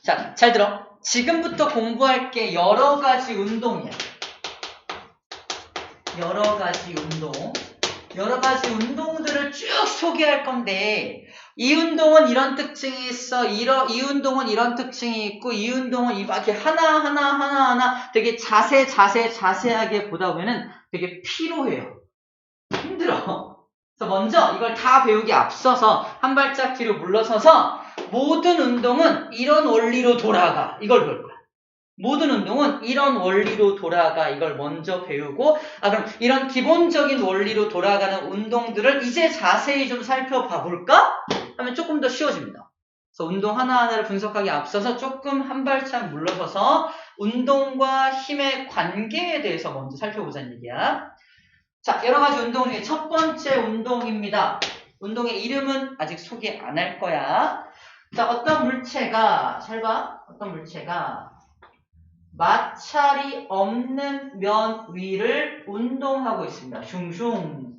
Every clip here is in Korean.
자, 잘 들어. 지금부터 공부할 게 여러 가지 운동이야. 여러 가지 운동. 여러 가지 운동들을 쭉 소개할 건데, 이 운동은 이런 특징이 있어. 이 운동은 이런 특징이 있고, 이 운동은 이렇게 하나하나 되게 자세하게 보다 보면은 되게 피로해요. 힘들어. 그래서 먼저 이걸 다 배우기 앞서서 한 발짝 뒤로 물러서서 모든 운동은 이런 원리로 돌아가. 이걸 배울 거야. 모든 운동은 이런 원리로 돌아가. 이걸 먼저 배우고, 그럼 이런 기본적인 원리로 돌아가는 운동들을 이제 자세히 좀 살펴봐 볼까? 하면 조금 더 쉬워집니다. 그래서 운동 하나하나를 분석하기 앞서서 조금 한 발짝 물러서서 운동과 힘의 관계에 대해서 먼저 살펴보자는 얘기야. 자, 여러 가지 운동 중에 첫 번째 운동입니다. 운동의 이름은 아직 소개 안 할 거야. 자, 어떤 물체가, 잘 봐. 어떤 물체가 마찰이 없는 면 위를 운동하고 있습니다. 슝슝.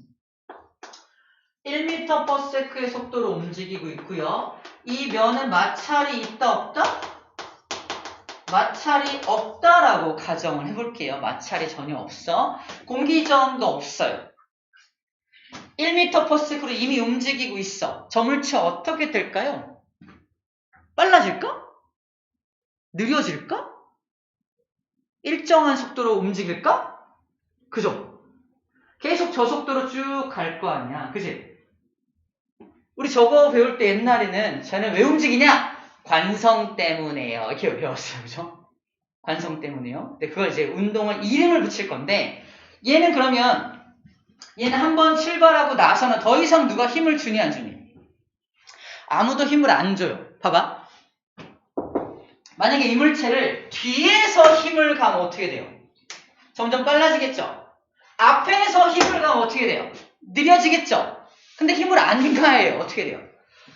1m/s의 속도로 움직이고 있고요. 이 면은 마찰이 있다 없다? 마찰이 없다라고 가정을 해볼게요. 마찰이 전혀 없어. 공기저항도 없어요. 1m/s로 이미 움직이고 있어. 저 물체 어떻게 될까요? 빨라질까? 느려질까? 일정한 속도로 움직일까? 그죠? 계속 저 속도로 쭉 갈 거 아니야. 그지? 우리 저거 배울 때 옛날에는 쟤는 왜 움직이냐? 관성 때문에요. 이렇게 배웠어요. 그죠? 관성 때문에요. 근데 그걸 이제 운동을 이름을 붙일 건데, 얘는 그러면 얘는 한번 출발하고 나서는 더 이상 누가 힘을 주니 안 주니? 아무도 힘을 안 줘요. 봐봐. 만약에 이 물체를 뒤에서 힘을 가면 어떻게 돼요? 점점 빨라지겠죠? 앞에서 힘을 가면 어떻게 돼요? 느려지겠죠? 근데 힘을 안 가해요. 어떻게 돼요?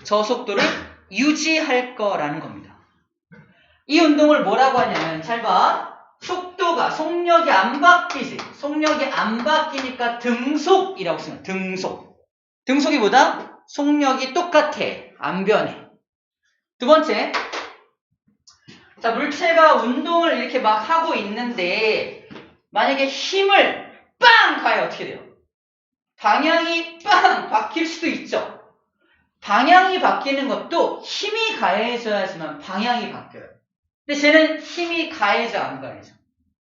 저 속도를 유지할 거라는 겁니다. 이 운동을 뭐라고 하냐면, 잘 봐. 속력이 안 바뀌지. 속력이 안 바뀌니까 등속이라고 쓰는 거야. 등속이 보다 속력이 똑같아. 안 변해. 두 번째. 자, 물체가 운동을 이렇게 막 하고 있는데, 만약에 힘을 빵! 가해 어떻게 돼요? 방향이 빵! 바뀔 수도 있죠. 방향이 바뀌는 것도 힘이 가해져야지만 방향이 바뀌어요. 근데 쟤는 힘이 가해져, 안 가해져?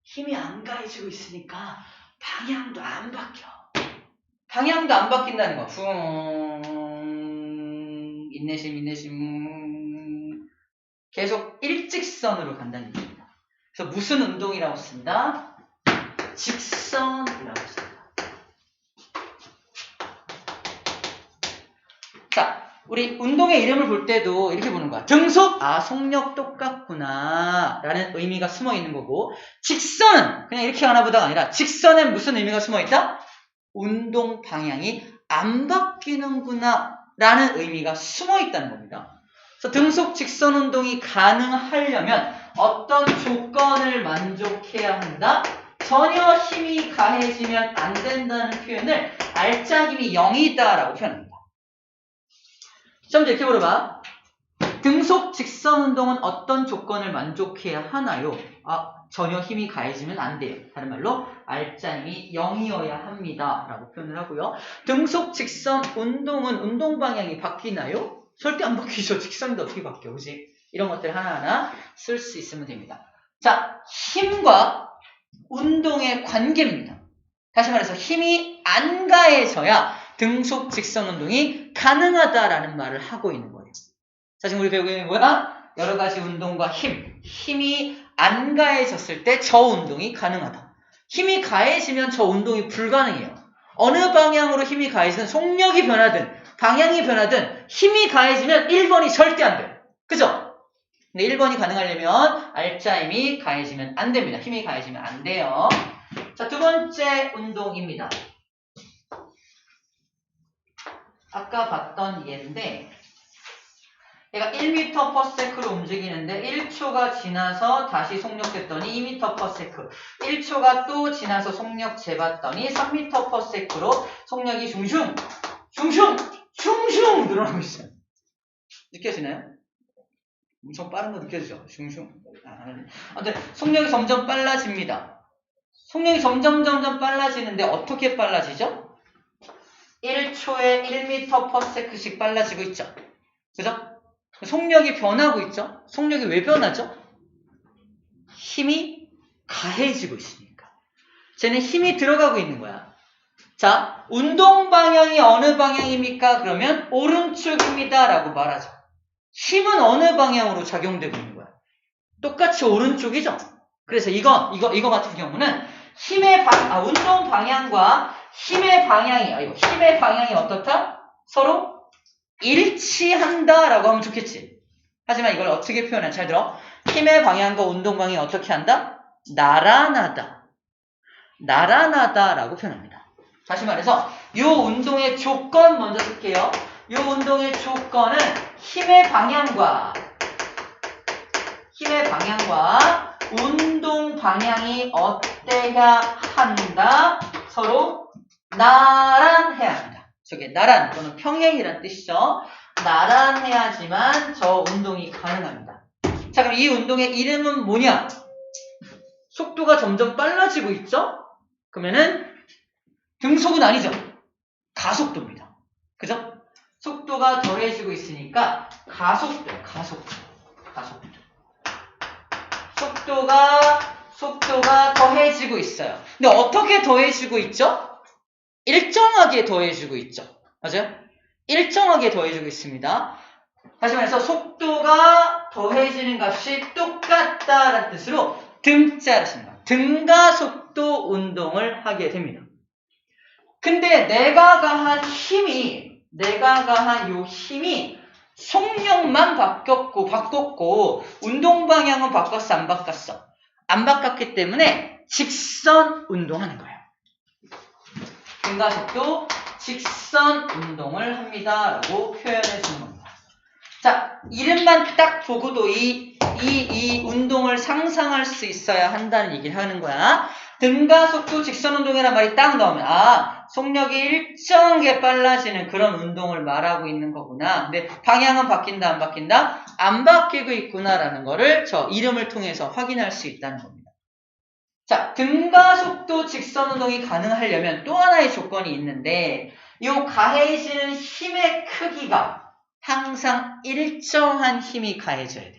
힘이 안 가해지고 있으니까 방향도 안 바뀌어. 방향도 안 바뀐다는 거야. 인내심. 계속 일직선으로 간다는 얘기입니다. 그래서 무슨 운동이라고 쓴다? 직선이라고 쓴다. 자, 우리 운동의 이름을 볼 때도 이렇게 보는 거야. 등속, 속력 똑같구나 라는 의미가 숨어 있는 거고, 직선은 그냥 이렇게 하나 보다가 아니라 직선엔 무슨 의미가 숨어 있다? 운동 방향이 안 바뀌는구나 라는 의미가 숨어 있다는 겁니다. 그래서 등속 직선 운동이 가능하려면 어떤 조건을 만족해야 한다? 전혀 힘이 가해지면 안 된다는 표현을 알짜힘이 0이다라고 표현합니다. 좀 이렇게 물어봐. 등속 직선 운동은 어떤 조건을 만족해야 하나요? 전혀 힘이 가해지면 안 돼요. 다른 말로 알짜힘이 0이어야 합니다. 라고 표현을 하고요. 등속 직선 운동은 운동 방향이 바뀌나요? 절대 안 바뀌죠. 직선인데 어떻게 바뀌어? 그지? 이런 것들 하나하나 쓸 수 있으면 됩니다. 자, 힘과 운동의 관계입니다. 다시 말해서 힘이 안 가해져야 등속 직선 운동이 가능하다라는 말을 하고 있는 거예요. 자, 지금 우리 배우고 있는 뭐야? 여러 가지 운동과 힘이 안 가해졌을 때 저 운동이 가능하다. 힘이 가해지면 저 운동이 불가능해요. 어느 방향으로 힘이 가해지든 속력이 변하든 방향이 변하든 힘이 가해지면 1번이 절대 안 돼요. 그죠? 근데 1번이 가능하려면 알짜힘이 가해지면 안 됩니다. 힘이 가해지면 안 돼요. 자, 두 번째 운동입니다. 아까 봤던 얘인데, 얘가 1m/s로 움직이는데 1초가 지나서 다시 속력됐더니 2m/s, 1초가 또 지나서 속력 재봤더니 3m/s로 속력이 슝슝! 슝슝! 슝슝! 늘어나고 있어요. 느껴지나요? 엄청 빠른 거 느껴지죠? 슝슝. 근데 속력이 점점 빨라집니다. 속력이 점점 빨라지는데 어떻게 빨라지죠? 1초에 1m/s씩 빨라지고 있죠. 그죠? 속력이 변하고 있죠? 속력이 왜 변하죠? 힘이 가해지고 있으니까. 쟤는 힘이 들어가고 있는 거야. 자, 운동 방향이 어느 방향입니까? 그러면 오른쪽입니다. 라고 말하죠. 힘은 어느 방향으로 작용되고 있는 거야? 똑같이 오른쪽이죠? 그래서 이거 같은 경우는 운동 방향과 힘의 방향이 어떻다? 서로 일치한다 라고 하면 좋겠지. 하지만 이걸 어떻게 표현해? 잘 들어. 힘의 방향과 운동 방향이 어떻게 한다? 나란하다. 나란하다 라고 표현합니다. 다시 말해서 이 운동의 조건 먼저 쓸게요. 이 운동의 조건은 힘의 방향과 운동 방향이 어때야 한다? 서로 나란해야 한다. 저게 나란 또는 평행이란 뜻이죠. 나란해야지만 저 운동이 가능합니다. 자, 그럼 이 운동의 이름은 뭐냐? 속도가 점점 빨라지고 있죠? 그러면은 등속은 아니죠. 가속도입니다. 그죠? 속도가 더해지고 있으니까 가속도. 속도가 더해지고 있어요. 근데 어떻게 더해지고 있죠? 일정하게 더해지고 있죠. 맞아요? 일정하게 더해지고 있습니다. 다시 말해서 속도가 더해지는 값이 똑같다라는 뜻으로 등자를 씁니다. 등가속도 운동을 하게 됩니다. 근데 내가 가한 요 힘이 속력만 바꿨고 운동 방향은 바꿨어, 안 바꿨어? 안 바꿨기 때문에 직선 운동하는 거예요. 등가속도 직선 운동을 합니다. 라고 표현해 주는 겁니다. 자, 이름만 딱 보고도 이 운동을 상상할 수 있어야 한다는 얘기를 하는 거야. 등가속도 직선 운동이라는 말이 딱 나오면 속력이 일정하게 빨라지는 그런 운동을 말하고 있는 거구나. 근데 방향은 바뀐다, 안 바뀐다? 안 바뀌고 있구나라는 거를 저 이름을 통해서 확인할 수 있다는 겁니다. 자, 등가속도 직선 운동이 가능하려면 또 하나의 조건이 있는데 이 가해지는 힘의 크기가 항상 일정한 힘이 가해져야 돼요.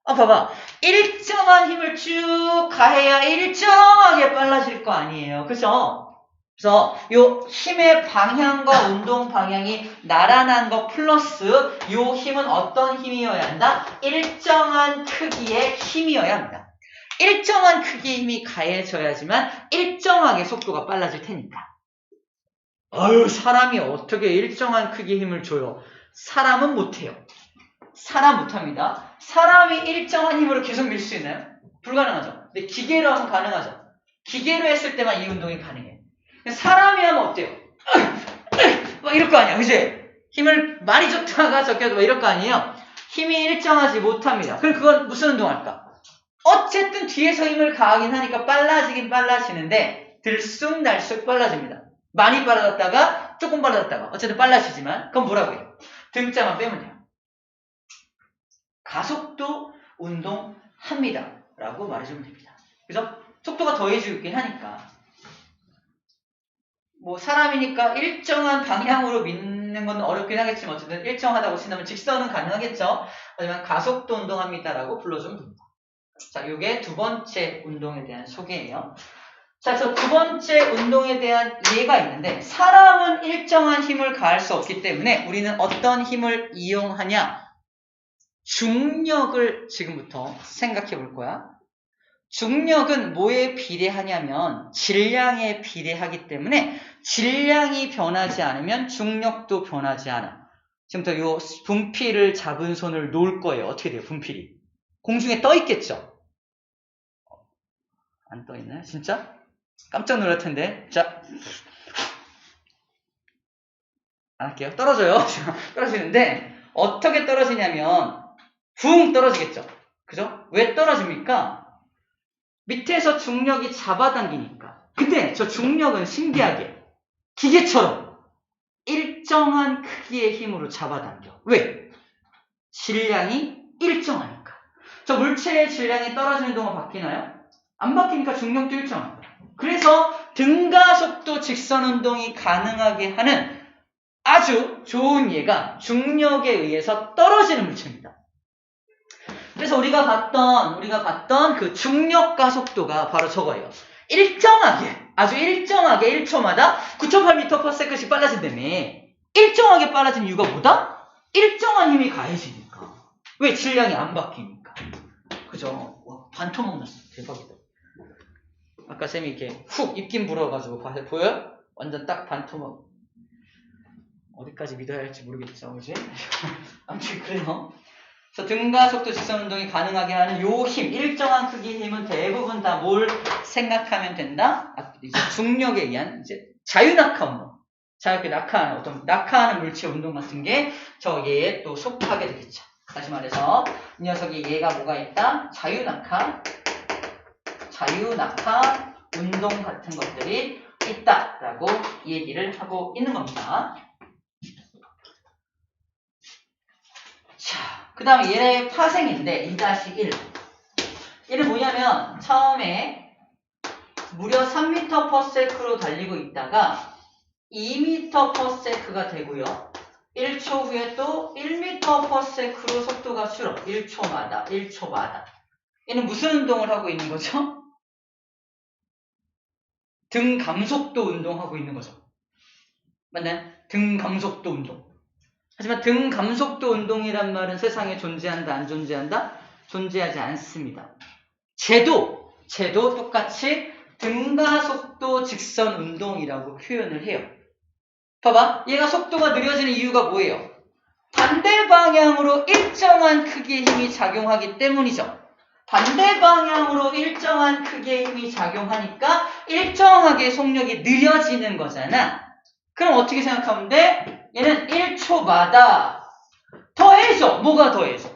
봐봐. 일정한 힘을 쭉 가해야 일정하게 빨라질 거 아니에요. 그죠? 그래서 요 힘의 방향과 운동 방향이 나란한 거 플러스 요 힘은 어떤 힘이어야 한다? 일정한 크기의 힘이어야 합니다. 일정한 크기의 힘이 가해져야지만 일정하게 속도가 빨라질 테니까. 사람이 어떻게 일정한 크기의 힘을 줘요? 사람은 못해요. 사람 못합니다. 사람이 일정한 힘으로 계속 밀 수 있나요? 불가능하죠. 근데 기계로 하면 가능하죠. 기계로 했을 때만 이 운동이 가능해. 사람이 하면 어때요? 막 이럴 거 아니야, 그치? 힘을 많이 줬다가 적혀도 막 이럴 거 아니에요? 힘이 일정하지 못합니다. 그럼 그건 무슨 운동할까? 어쨌든 뒤에서 힘을 가하긴 하니까 빨라지긴 빨라지는데 들쑥날쑥 빨라집니다. 많이 빨라졌다가 조금 빨라졌다가 어쨌든 빨라지지만 그건 뭐라고 해요? 등자만 빼면 돼요. 가속도 운동합니다. 라고 말해주면 됩니다. 그래서 속도가 더해지고 있긴 하니까 뭐 사람이니까 일정한 방향으로 믿는 건 어렵긴 하겠지만 어쨌든 일정하다고 친다면 직선은 가능하겠죠. 하지만 가속도 운동합니다라고 불러주면 됩니다. 자, 요게 두 번째 운동에 대한 소개예요. 자, 저 두 번째 운동에 대한 이해가 있는데 사람은 일정한 힘을 가할 수 없기 때문에 우리는 어떤 힘을 이용하냐? 중력을 지금부터 생각해 볼 거야. 중력은 뭐에 비례하냐면 질량에 비례하기 때문에 질량이 변하지 않으면 중력도 변하지 않아. 지금부터 요 분필을 잡은 손을 놓을 거예요. 어떻게 돼요? 분필이 공중에 떠 있겠죠? 안 떠 있나요? 진짜? 깜짝 놀랄 텐데. 자, 안 할게요. 떨어져요. 떨어지는데 어떻게 떨어지냐면 붕 떨어지겠죠? 그죠? 왜 떨어집니까? 밑에서 중력이 잡아당기니까. 근데 저 중력은 신기하게 기계처럼 일정한 크기의 힘으로 잡아당겨. 왜? 질량이 일정하니까. 저 물체의 질량이 떨어지는 동안 바뀌나요? 안 바뀌니까 중력도 일정합니다. 그래서 등가속도 직선운동이 가능하게 하는 아주 좋은 예가 중력에 의해서 떨어지는 물체입니다. 그래서 우리가 봤던 그 중력 가속도가 바로 저거예요. 일정하게, 아주 일정하게 1초마다 9.8m/s씩 빨라진다며. 일정하게 빨라진 이유가 뭐다? 일정한 힘이 가해지니까. 왜? 질량이 안 바뀌니까. 그죠? 와, 반토막 났어. 대박이다. 아까 쌤이 이렇게 훅 입김 불어가지고 보여요? 완전 딱 반토막. 어디까지 믿어야 할지 모르겠죠, 그지? 아무튼 그래요. 그래서 등가속도 직선운동이 가능하게 하는 요 힘, 일정한 크기의 힘은 대부분 다 뭘 생각하면 된다? 이제 중력에 의한 이제 자유낙하 운동. 자유롭게 낙하하는 어떤 낙하하는 물체 운동 같은 게 저 얘에 또 속하게 되겠죠. 다시 말해서 이 녀석이 얘가 뭐가 있다? 자유낙하 운동 같은 것들이 있다라고 얘기를 하고 있는 겁니다. 자, 그 다음에 얘의 파생인데 2-1. 얘는 뭐냐면 처음에 무려 3m/s로 달리고 있다가 2m/s가 되고요. 1초 후에 또 1m/s로 속도가 줄어. 1초마다. 얘는 무슨 운동을 하고 있는 거죠? 등 감속도 운동하고 있는 거죠. 맞나요? 등 감속도 운동. 하지만 등 감속도 운동이란 말은 세상에 존재한다, 안 존재한다? 존재하지 않습니다. 쟤도 똑같이 등가속도 직선 운동이라고 표현을 해요. 봐봐. 얘가 속도가 느려지는 이유가 뭐예요? 반대 방향으로 일정한 크기의 힘이 작용하기 때문이죠. 반대 방향으로 일정한 크기의 힘이 작용하니까 일정하게 속력이 느려지는 거잖아. 그럼 어떻게 생각하면 돼? 얘는 1초마다 더해져. 뭐가 더해져?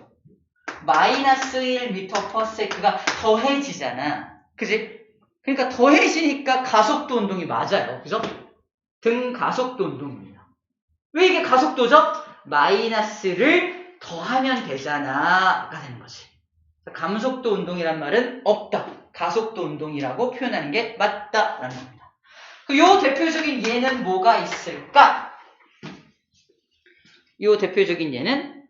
-1m/s가 더해지잖아. 그지? 그러니까 더해지니까 가속도 운동이 맞아요. 그죠? 등 가속도 운동입니다. 왜 이게 가속도죠? 마이너스를 더하면 되잖아가 되는 거지. 감속도 운동이란 말은 없다. 가속도 운동이라고 표현하는 게 맞다라는 겁니다. 요 대표적인 예는 뭐가 있을까? 요 대표적인 예는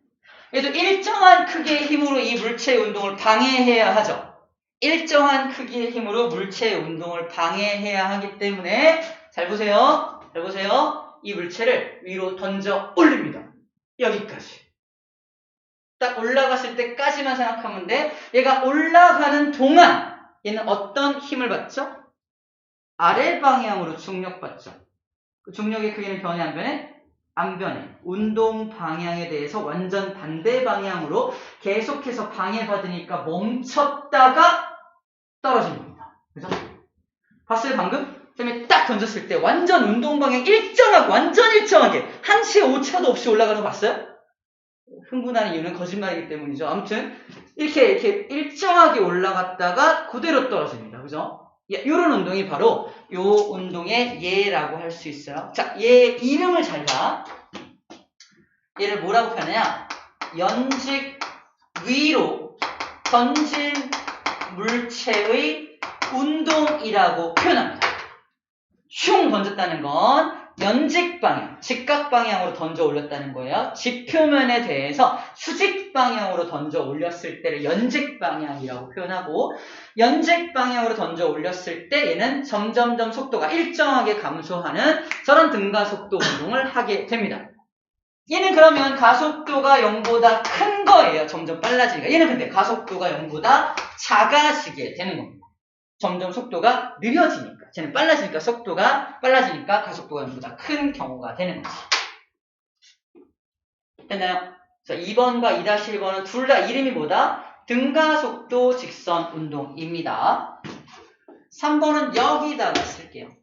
얘도 일정한 크기의 힘으로 이 물체의 운동을 방해해야 하죠. 일정한 크기의 힘으로 물체의 운동을 방해해야 하기 때문에 잘 보세요. 이 물체를 위로 던져 올립니다. 여기까지. 딱 올라갔을 때까지만 생각하면 돼. 얘가 올라가는 동안 얘는 어떤 힘을 받죠? 아래 방향으로 중력받죠. 그 중력의 크기는 변해 안 변해? 안 변해. 운동 방향에 대해서 완전 반대 방향으로 계속해서 방해받으니까 멈췄다가 떨어진 겁니다. 그죠? 봤어요 방금? 그다음에 딱 던졌을 때 완전 운동 방향 일정하고 완전 일정하게 한치의 오차도 없이 올라가는 거 봤어요? 흥분하는 이유는 거짓말이기 때문이죠. 아무튼 이렇게 일정하게 올라갔다가 그대로 떨어집니다. 그죠? 이런 운동이 바로 요 운동의 예라고 할 수 있어요. 자, 얘 이름을 잘 봐. 얘를 뭐라고 표현하냐? 연직 위로 던진 물체의 운동이라고 표현합니다. 슝 던졌다는 건 연직 방향, 직각 방향으로 던져 올렸다는 거예요. 지표면에 대해서 수직 방향으로 던져 올렸을 때를 연직 방향이라고 표현하고, 연직 방향으로 던져 올렸을 때 얘는 점점점 속도가 일정하게 감소하는 저런 등가속도 운동을 하게 됩니다. 얘는 그러면 가속도가 0보다 큰 거예요. 점점 빨라지니까. 얘는 근데 가속도가 0보다 작아지게 되는 겁니다. 점점 속도가 느려지니까. 쟤는 빨라지니까 속도가 빨라지니까 가속도가 0보다 큰 경우가 되는 거지. 됐나요? 자, 2번과 2-1번은 둘 다 이름이 뭐다? 등가속도 직선 운동입니다. 3번은 여기다가 쓸게요.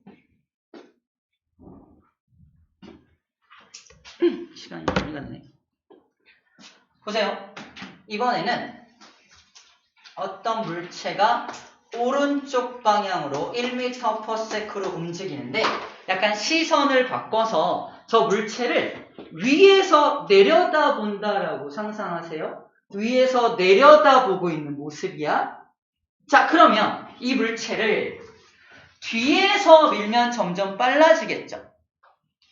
시간이 많이 갔네. 보세요. 이번에는 어떤 물체가 오른쪽 방향으로 1m/s로 움직이는데 약간 시선을 바꿔서 저 물체를 위에서 내려다본다라고 상상하세요. 위에서 내려다보고 있는 모습이야. 자, 그러면 이 물체를 뒤에서 밀면 점점 빨라지겠죠.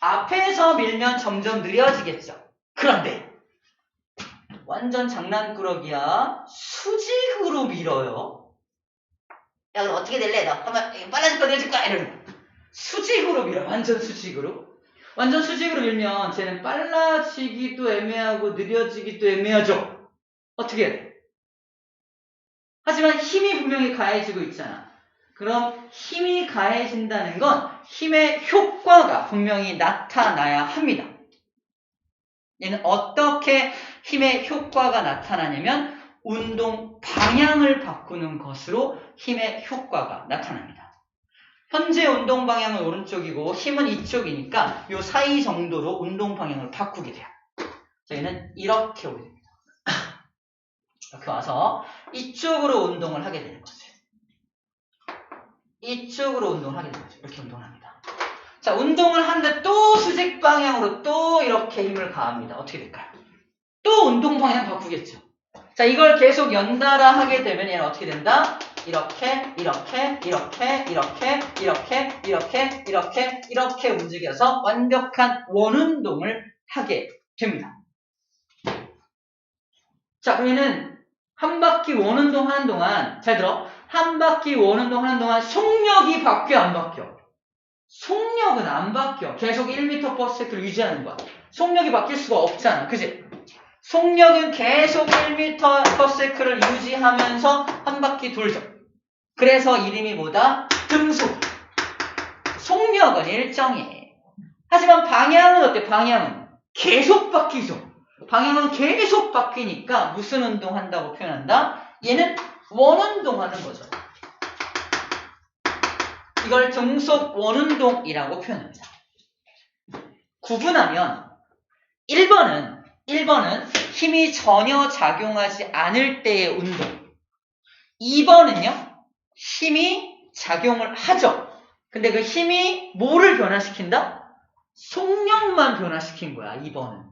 앞에서 밀면 점점 느려지겠죠. 그런데 완전 장난꾸러기야. 수직으로 밀어요. 야, 그럼 어떻게 될래? 너 한번 빨라질 거 느려질 거야. 이러는 거. 수직으로 밀어. 완전 수직으로. 완전 수직으로 밀면 쟤는 빨라지기도 애매하고 느려지기도 애매하죠. 어떻게 해야 돼? 하지만 힘이 분명히 가해지고 있잖아. 그럼 힘이 가해진다는 건 힘의 효과가 분명히 나타나야 합니다. 얘는 어떻게 힘의 효과가 나타나냐면 운동 방향을 바꾸는 것으로 힘의 효과가 나타납니다. 현재 운동 방향은 오른쪽이고 힘은 이쪽이니까 이 사이 정도로 운동 방향을 바꾸게 돼요. 저희는 이렇게 오게 됩니다. 이렇게 와서 이쪽으로 운동을 하게 되는 거죠. 이쪽으로 운동을 하게 되는 거죠. 이렇게 운동을 합니다. 자, 운동을 하는데 또 수직 방향으로 또 이렇게 힘을 가합니다. 어떻게 될까요? 또 운동 방향 바꾸겠죠. 자, 이걸 계속 연달아 하게 되면 얘는 어떻게 된다? 이렇게, 이렇게, 이렇게, 이렇게, 이렇게, 이렇게, 이렇게, 이렇게 움직여서 완벽한 원운동을 하게 됩니다. 자, 그러면은 한 바퀴 원운동 하는 동안, 잘 들어. 한 바퀴 원운동 하는 동안 속력이 바뀌어, 안 바뀌어? 속력은 안 바뀌어. 계속 1m/s를 유지하는 거야. 속력이 바뀔 수가 없잖아. 그지? 속력은 계속 1m/s를 유지하면서 한 바퀴 돌죠. 그래서 이름이 뭐다? 등속. 속력은 일정해. 하지만 방향은 어때? 방향은 계속 바뀌죠. 방향은 계속 바뀌니까 무슨 운동한다고 표현한다? 얘는 원운동하는 거죠. 이걸 등속 원운동이라고 표현합니다. 구분하면 1번은 힘이 전혀 작용하지 않을 때의 운동. 2번은요. 힘이 작용을 하죠. 근데 그 힘이 뭐를 변화시킨다? 속력만 변화시킨 거야. 2번은.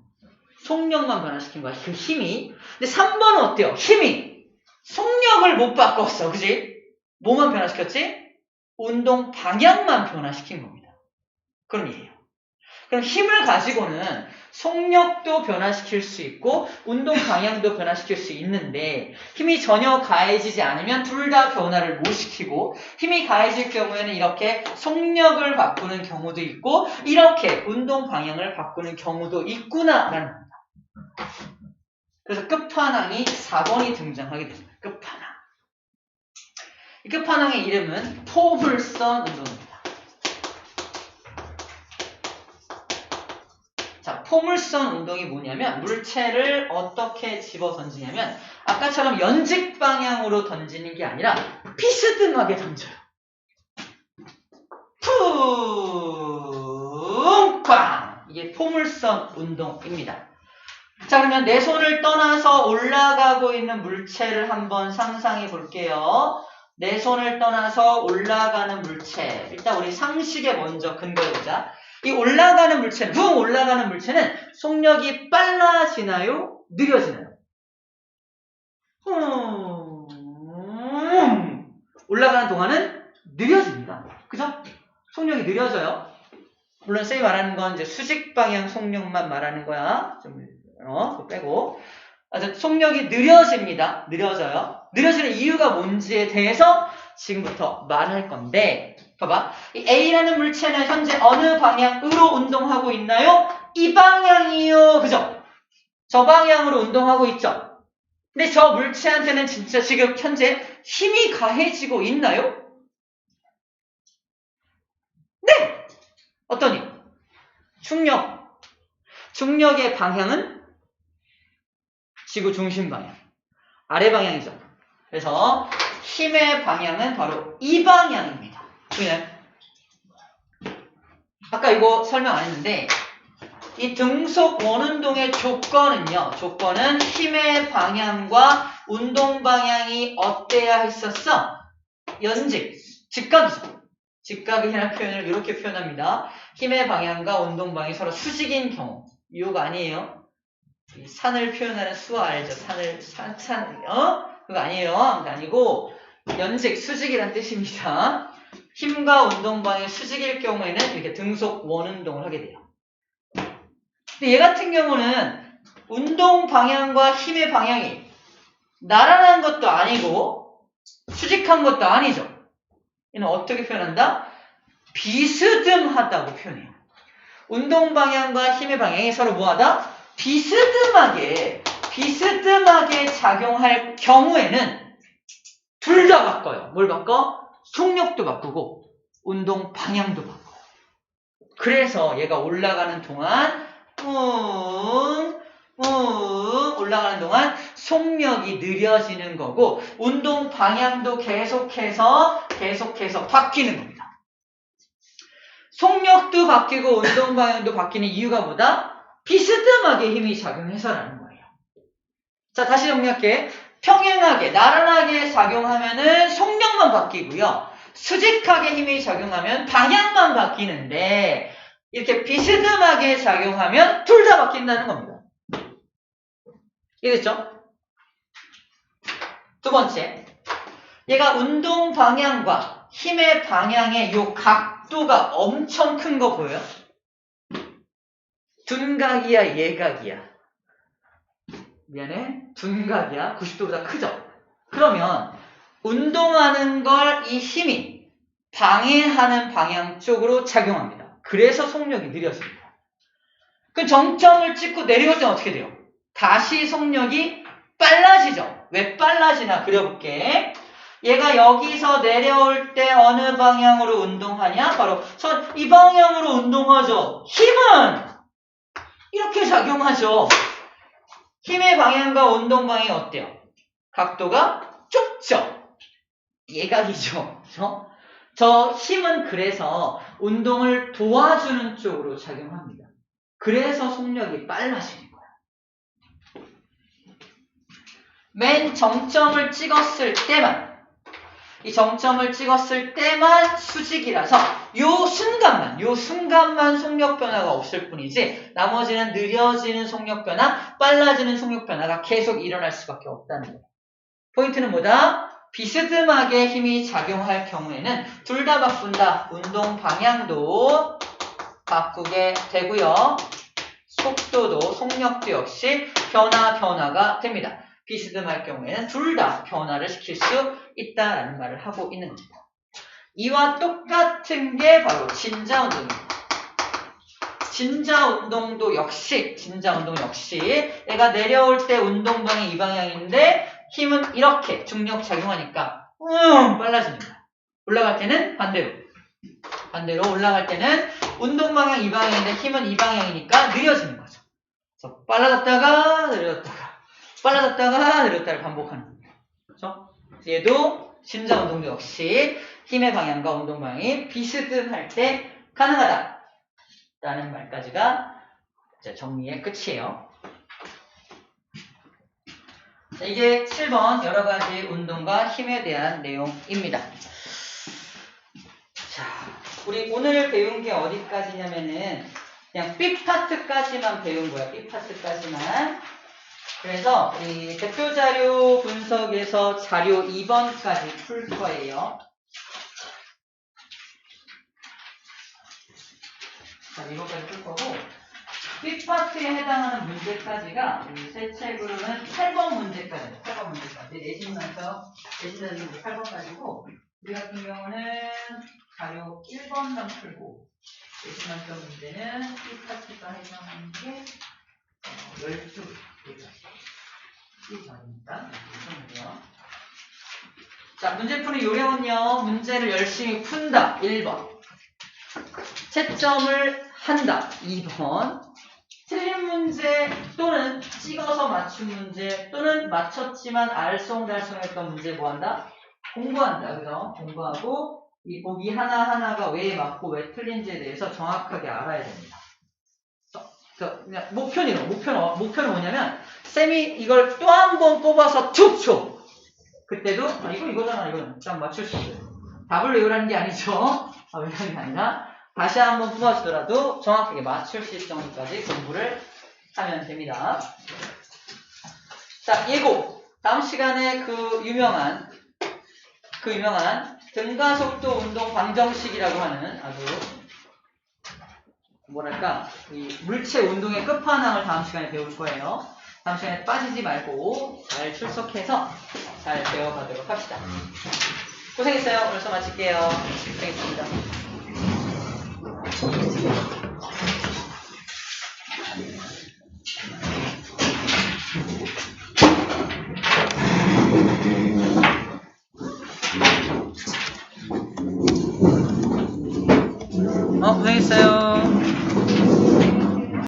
속력만 변화시킨 거야. 그 힘이. 근데 3번은 어때요? 힘이 속력을 못 바꿨어. 그지? 뭐만 변화시켰지? 운동 방향만 변화시킨 겁니다. 그런 얘기예요. 그럼 힘을 가지고는 속력도 변화시킬 수 있고 운동 방향도 변화시킬 수 있는데 힘이 전혀 가해지지 않으면 둘 다 변화를 못 시키고 힘이 가해질 경우에는 이렇게 속력을 바꾸는 경우도 있고 이렇게 운동 방향을 바꾸는 경우도 있구나라는 겁니다. 그래서 끝판왕이 4번이 등장하게 됩니다. 끝판왕. 이 끝판왕의 이름은 포물선 운동입니다. 자, 포물선 운동이 뭐냐면 물체를 어떻게 집어 던지냐면 아까처럼 연직 방향으로 던지는 게 아니라 비스듬하게 던져요. 쿵! 이게 포물선 운동입니다. 자, 그러면 내 손을 떠나서 올라가고 있는 물체를 한번 상상해 볼게요. 내 손을 떠나서 올라가는 물체. 일단 우리 상식에 먼저 근거해보자. 이 올라가는 물체는, 붕 올라가는 물체는 속력이 빨라지나요? 느려지나요? 올라가는 동안은 느려집니다. 그죠? 속력이 느려져요. 물론 쌤이 말하는 건 이제 수직 방향 속력만 말하는 거야. 좀 그거 빼고. 속력이 느려집니다. 느려져요. 느려지는 이유가 뭔지에 대해서 지금부터 말할 건데, 봐봐. 이 A라는 물체는 현재 어느 방향으로 운동하고 있나요? 이 방향이요. 그죠? 저 방향으로 운동하고 있죠? 근데 저 물체한테는 진짜 지금 현재 힘이 가해지고 있나요? 네! 어떤 힘? 중력. 중력의 방향은 지구 중심 방향. 아래 방향이죠. 그래서 힘의 방향은 바로 이 방향입니다. 그냥 아까 이거 설명 안 했는데 이 등속 원운동의 조건은요. 조건은 힘의 방향과 운동 방향이 어때야 했었어? 연직, 직각이죠. 직각이라는 표현을 이렇게 표현합니다. 힘의 방향과 운동 방향이 서로 수직인 경우. 이유가 아니에요. 이 산을 표현하는 수화 알죠? 그거 아니에요. 그거 아니고, 연직, 수직이란 뜻입니다. 힘과 운동 방향이 수직일 경우에는 이렇게 등속 원운동을 하게 돼요. 근데 얘 같은 경우는 운동 방향과 힘의 방향이 나란한 것도 아니고 수직한 것도 아니죠. 얘는 어떻게 표현한다? 비스듬하다고 표현해요. 운동 방향과 힘의 방향이 서로 뭐하다? 비스듬하게 작용할 경우에는 둘 다 바꿔요. 뭘 바꿔? 속력도 바꾸고 운동 방향도 바꿔요. 그래서 얘가 올라가는 동안 올라가는 동안 속력이 느려지는 거고 운동 방향도 계속해서 바뀌는 겁니다. 속력도 바뀌고 운동 방향도 바뀌는 이유가 뭐다? 비스듬하게 힘이 작용해서라는 거예요. 자, 다시 정리할게. 평행하게, 나란하게 작용하면은 속력만 바뀌고요. 수직하게 힘이 작용하면 방향만 바뀌는데 이렇게 비스듬하게 작용하면 둘 다 바뀐다는 겁니다. 이해됐죠? 두 번째, 얘가 운동 방향과 힘의 방향의 요 각도가 엄청 큰 거 보여요? 둔각이야, 예각이야? 미안해, 둔각이야. 90도보다 크죠? 그러면 운동하는 걸 이 힘이 방해하는 방향 쪽으로 작용합니다. 그래서 속력이 느려집니다. 그 정점을 찍고 내려올 때는 어떻게 돼요? 다시 속력이 빨라지죠? 왜 빨라지나 그려볼게. 얘가 여기서 내려올 때 어느 방향으로 운동하냐? 바로 이 방향으로 운동하죠. 힘은 이렇게 작용하죠. 힘의 방향과 운동 방향이 어때요? 각도가 좁죠? 예각이죠. 그렇죠? 저 힘은 그래서 운동을 도와주는 쪽으로 작용합니다. 그래서 속력이 빨라지는 거야. 맨 정점을 찍었을 때만, 이 정점을 찍었을 때만 수직이라서 요 순간만 속력 변화가 없을 뿐이지 나머지는 느려지는 속력 변화, 빨라지는 속력 변화가 계속 일어날 수밖에 없다는 거예요. 포인트는 뭐다? 비스듬하게 힘이 작용할 경우에는 둘 다 바꾼다. 운동 방향도 바꾸게 되고요. 속도도, 속력도 역시 변화가 됩니다. 비스듬할 경우에는 둘 다 변화를 시킬 수 있다라는 말을 하고 있는 겁니다. 이와 똑같은 게 바로 진자 운동입니다. 진자 운동도 역시 얘가 내려올 때 운동 방향이 이 방향인데 힘은 이렇게 중력 작용하니까 빨라지는 거야. 올라갈 때는 반대로 올라갈 때는 운동 방향 이 방향인데 힘은 이 방향이니까 느려지는 거죠. 그래서 빨라졌다가 내렸다를 반복하는 겁니다. 그렇죠? 얘도 진자 운동도 역시 힘의 방향과 운동 방향이 비스듬할 때 가능하다. 라는 말까지가 이제 정리의 끝이에요. 자, 이게 7번 여러 가지 운동과 힘에 대한 내용입니다. 자, 우리 오늘 배운 게 어디까지냐면은 그냥 B 파트까지만 배운 거야. B 파트까지만. 그래서 이 대표 자료 분석에서 자료 2번까지 풀 거예요. 자, 2번까지 풀 거고 B 파트에 해당하는 문제까지가 우리 새 책으로는 8번 문제까지. 내신면서 8번까지고 우리 같은 경우는 자료 1번만 풀고 내신면서 문제는 B 파트가 해당하는 게 12개까지. 이 전입니다. 자, 문제 푸는 요령은요. 문제를 열심히 푼다. 1번. 채점을 한다. 2번. 틀린 문제 또는 찍어서 맞춘 문제 또는 맞췄지만 알쏭달쏭했던 문제 뭐한다? 공부한다. 그죠? 공부하고 이 보기 하나하나가 왜 맞고 왜 틀린지에 대해서 정확하게 알아야 됩니다. 그냥 목표는 뭐냐면 쌤이 이걸 또 한 번 뽑아서 툭 쳐. 그때도 이거잖아. 이거는 딱 맞출 수 있어요. 답을 외우라는 게 아니죠. 외우라는 게 아니라 다시 한번 뽑아주더라도 정확하게 맞출 수 있을 정도까지 공부를 하면 됩니다. 자, 예고. 다음 시간에 그 유명한 등가속도 운동 방정식이라고 하는 아주 뭐랄까 이 물체 운동의 끝판왕을 다음 시간에 배울 거예요. 다음 시간에 빠지지 말고 잘 출석해서 잘 배워가도록 합시다. 고생했어요. 오늘 수업 마칠게요. 고생했습니다. 고생했어요.